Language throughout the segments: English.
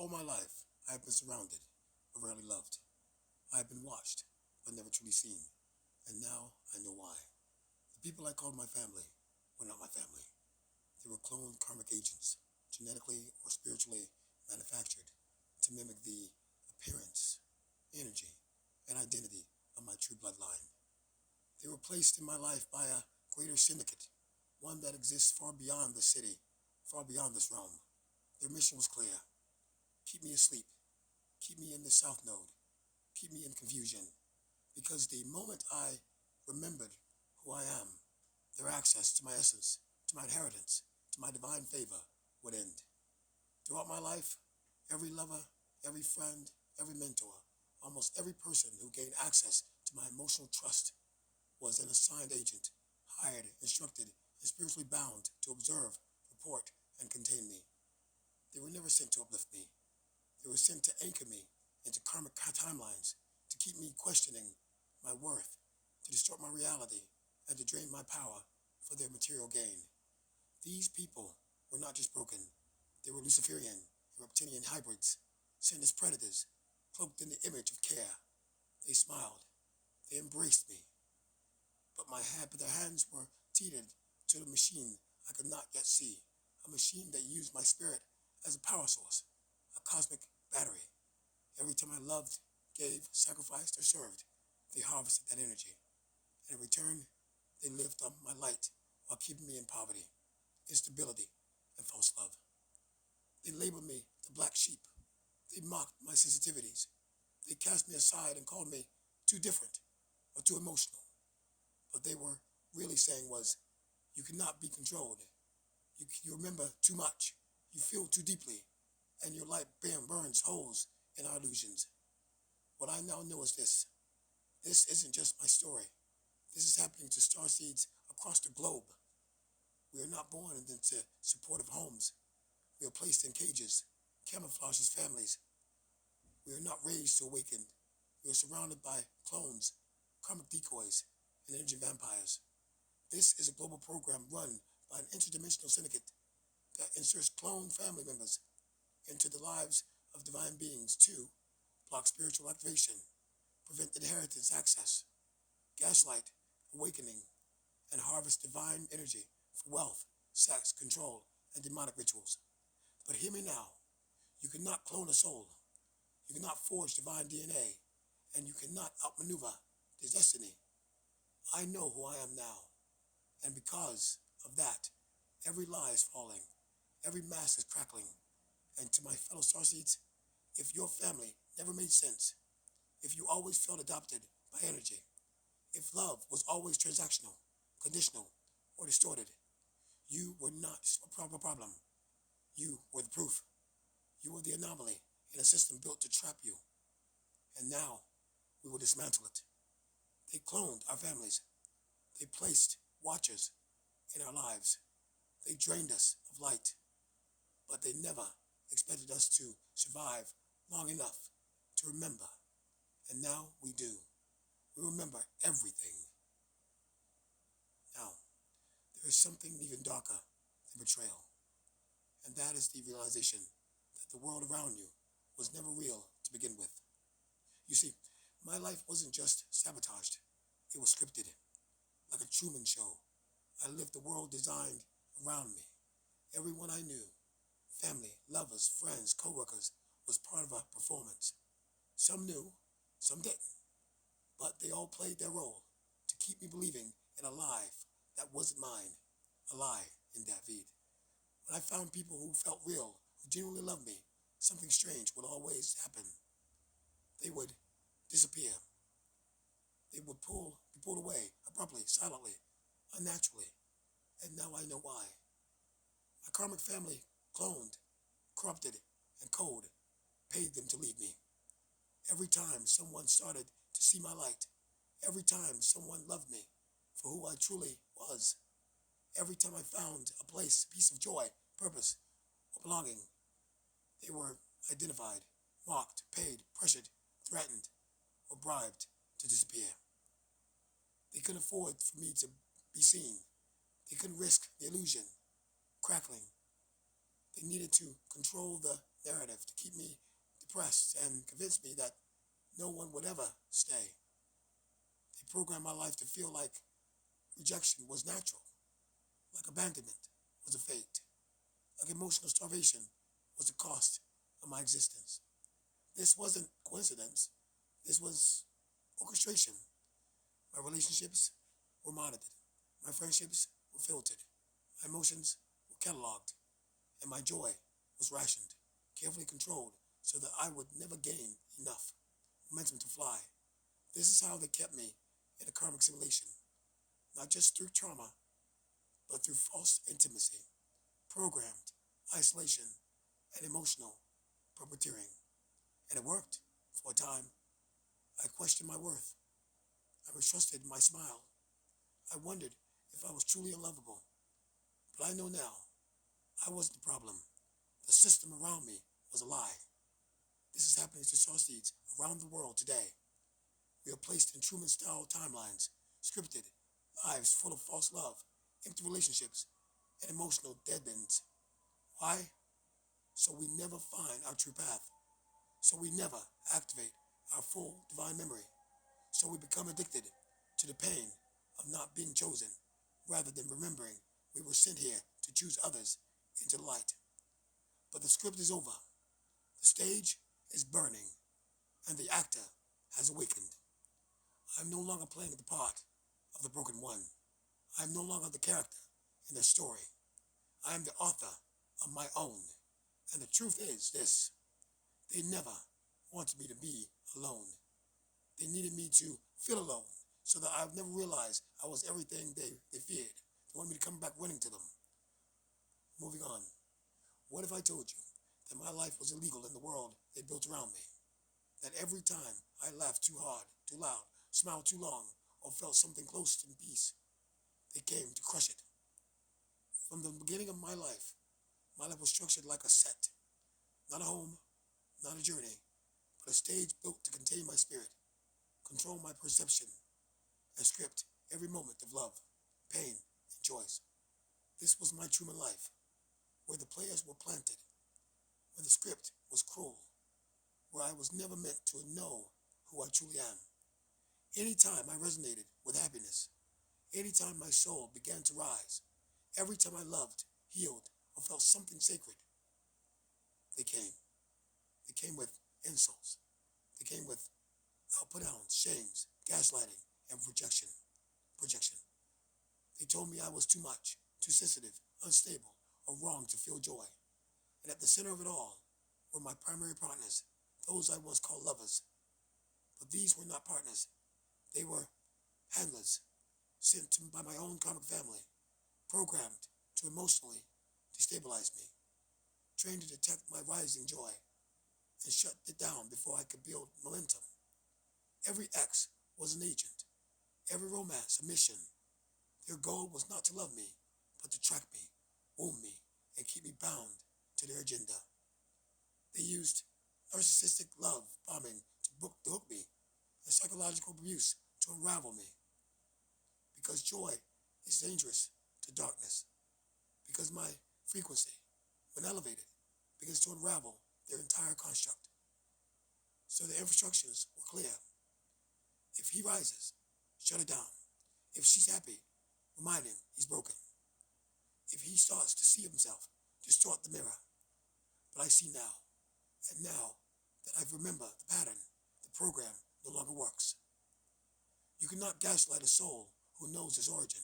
All my life, I have been surrounded, but rarely loved. I have been watched, but never truly seen. And now I know why. The people I called my family were not my family. They were cloned karmic agents, genetically or spiritually manufactured to mimic the appearance, energy, and identity of my true bloodline. They were placed in my life by a greater syndicate, one that exists far beyond the city, far beyond this realm. Their mission was clear: keep me asleep, keep me in the south node, keep me in confusion. Because the moment I remembered who I am, their access to my essence, to my inheritance, to my divine favor would end. Throughout my life, every lover, every friend, every mentor, almost every person who gained access to my emotional trust was an assigned agent, hired, instructed, and spiritually bound to observe, report, and contain me. They were never sent to uplift me. They were sent to anchor me into karmic timelines, to keep me questioning my worth, to distort my reality, and to drain my power for their material gain. These people were not just broken. They were Luciferian and reptilian hybrids, sent as predators, cloaked in the image of care. They smiled. They embraced me. But their hands were tethered to a machine I could not yet see, a machine that used my spirit as a power source, a cosmic battery. Every time I loved, gave, sacrificed, or served, they harvested that energy. And in return, they lived up my light while keeping me in poverty, instability, and false love. They labeled me the black sheep. They mocked my sensitivities. They cast me aside and called me too different or too emotional. What they were really saying was, you cannot be controlled. You remember too much. You feel too deeply. And your light burns holes in our illusions. What I now know is this. This isn't just my story. This is happening to starseeds across the globe. We are not born into supportive homes. We are placed in cages, camouflaged as families. We are not raised to awaken. We are surrounded by clones, karmic decoys, and energy vampires. This is a global program run by an interdimensional syndicate that inserts clone family members into the lives of divine beings to block spiritual activation, prevent inheritance access, gaslight awakening, and harvest divine energy for wealth, sex, control, and demonic rituals. But hear me now. You cannot clone a soul. You cannot forge divine DNA, and you cannot outmaneuver the destiny. I know who I am now, and because of that, every lie is falling, every mask is crackling. And to my fellow starseeds, if your family never made sense, if you always felt adopted by energy, if love was always transactional, conditional, or distorted, you were not a proper problem. You were the proof. You were the anomaly in a system built to trap you. And now we will dismantle it. They cloned our families. They placed watchers in our lives. They drained us of light. But they never expected us to survive long enough to remember. And now we do. We remember everything. Now, there is something even darker than betrayal. And that is the realization that the world around you was never real to begin with. You see, my life wasn't just sabotaged. It was scripted, like a Truman show. I lived the world designed around me. Everyone I knew, family, lovers, friends, co-workers, was part of a performance. Some knew, some didn't, but they all played their role to keep me believing in a life that wasn't mine, a lie in David. When I found people who felt real, who genuinely loved me, something strange would always happen. They would disappear. They would be pulled away, abruptly, silently, unnaturally. And now I know why. My karmic family cloned, corrupted, and cold paid them to leave me. Every time someone started to see my light, every time someone loved me for who I truly was, every time I found a place, a piece of joy, purpose, or belonging, they were identified, mocked, paid, pressured, threatened, or bribed to disappear. They couldn't afford for me to be seen. They couldn't risk the illusion, crackling. They needed to control the narrative to keep me suppressed and convinced me that no one would ever stay. They programmed my life to feel like rejection was natural, like abandonment was a fate, like emotional starvation was the cost of my existence. This wasn't coincidence. This was orchestration. My relationships were monitored. My friendships were filtered. My emotions were cataloged. And my joy was rationed, carefully controlled, so that I would never gain enough momentum to fly. This is how they kept me in a karmic simulation, not just through trauma, but through false intimacy, programmed isolation, and emotional puppeteering. And it worked for a time. I questioned my worth. I mistrusted my smile. I wondered if I was truly unlovable. But I know now, I wasn't the problem. The system around me was a lie. This is happening to Starseeds around the world today. We are placed in Truman-style timelines, scripted lives full of false love, empty relationships, and emotional deadends. Why? So we never find our true path. So we never activate our full divine memory. So we become addicted to the pain of not being chosen, rather than remembering we were sent here to choose others into the light. But the script is over. The stage is burning, and the actor has awakened. I am no longer playing the part of the broken one. I am no longer the character in the story. I am the author of my own. And the truth is this: they never wanted me to be alone. They needed me to feel alone, so that I would never realize I was everything they feared. They wanted me to come back running to them. Moving on. What if I told you that my life was illegal in the world they built around me? That every time I laughed too hard, too loud, smiled too long, or felt something close to peace, they came to crush it. From the beginning of my life was structured like a set. Not a home, not a journey, but a stage built to contain my spirit, control my perception, and script every moment of love, pain, and choice. This was my Truman life, where the players were planted, where the script was cruel, where I was never meant to know who I truly am. Anytime I resonated with happiness, anytime my soul began to rise, every time I loved, healed, or felt something sacred, they came. They came with insults. They came with put downs, shames, gaslighting, and Projection. They told me I was too much, too sensitive, unstable, or wrong to feel joy. And at the center of it all were my primary partners, those I once called lovers. But these were not partners. They were handlers, sent to by my own karmic family, programmed to emotionally destabilize me, trained to detect my rising joy, and shut it down before I could build momentum. Every ex was an agent, every romance a mission. Their goal was not to love me, but to track me, wound me, and keep me bound to their agenda. They used narcissistic love bombing to hook me, and psychological abuse to unravel me. Because joy is dangerous to darkness. Because my frequency, when elevated, begins to unravel their entire construct. So the instructions were clear. If he rises, shut it down. If she's happy, remind him he's broken. If he starts to see himself, distort the mirror. But I see now, and now that I've remembered the pattern, the program no longer works. You cannot gaslight a soul who knows its origin.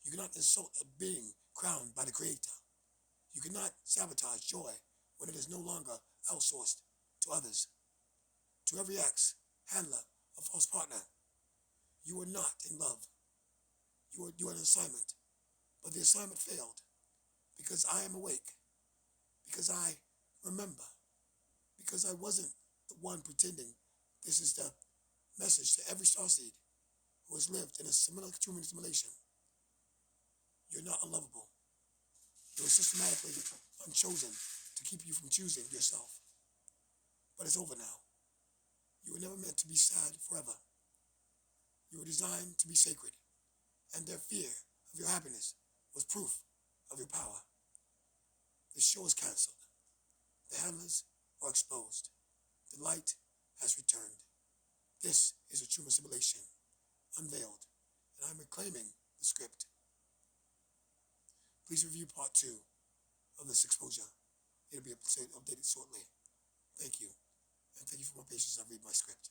You cannot insult a being crowned by the Creator. You cannot sabotage joy when it is no longer outsourced to others. To every ex, handler, or false partner, you are not in love. You are an assignment. But the assignment failed because I am awake, because I remember, because I wasn't the one pretending. This is the message to every starseed who has lived in a similar human simulation. You're not unlovable. You were systematically unchosen to keep you from choosing yourself. But it's over now. You were never meant to be sad forever. You were designed to be sacred, and their fear of your happiness was proof of your power. The show is canceled. The handlers are exposed. The The light has returned. This is a Truman simulation, unveiled, and I'm reclaiming the script. Please review part 2 of this exposure. It'll be updated shortly. Thank you, and thank you for my patience. I read my script.